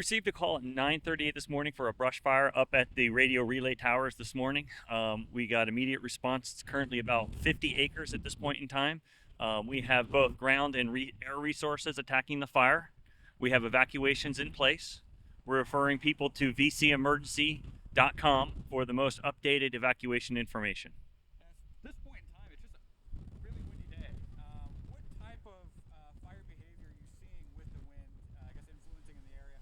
received a call at 9:38 this morning for a brush fire up at the radio relay towers this morning. We got immediate response. It's currently about 50 acres at this point in time. We have both ground and air resources attacking the fire. We have evacuations in place. We're referring people to vcemergency.com for the most updated evacuation information. At this point in time, it's just a really windy day. What type of fire behavior are you seeing with the wind, influencing in the area?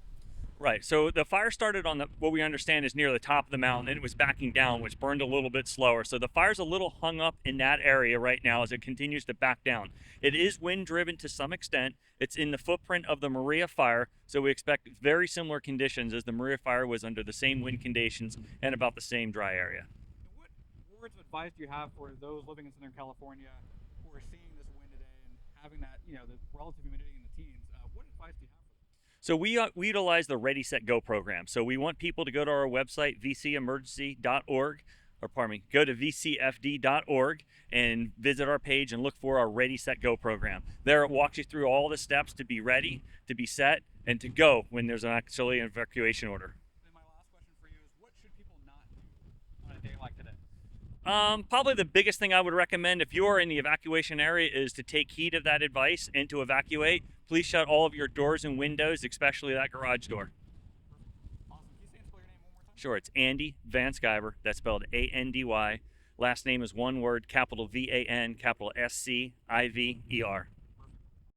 Right, so the fire started on what we understand is near the top of the mountain, and it was backing down, which burned a little bit slower. So the fire's a little hung up in that area right now as it continues to back down. It is wind driven to some extent. It's in the footprint of the Maria fire, so we expect very similar conditions as the Maria fire was under the same wind conditions and about the same dry area. And what words of advice do you have for those living in Southern California who are seeing this wind today and having that, the relative humidity in the teens? What advice do you have for them? So we utilize the Ready, Set, Go program. So we want people to go to our website, vcemergency.org, go to vcfd.org and visit our page and look for our Ready, Set, Go program. There it walks you through all the steps to be ready, to be set, and to go when there's actually an evacuation order. And my last question for you is, what should people not do on a day like today? Probably the biggest thing I would recommend if you're in the evacuation area is to take heed of that advice and to evacuate. Please shut all of your doors and windows, especially that garage door. Awesome. Can you say and spell your name one more time? Sure, it's Andy Van Sciver. That's spelled Andy. Last name is one word, capital VAN, capital SCIVER.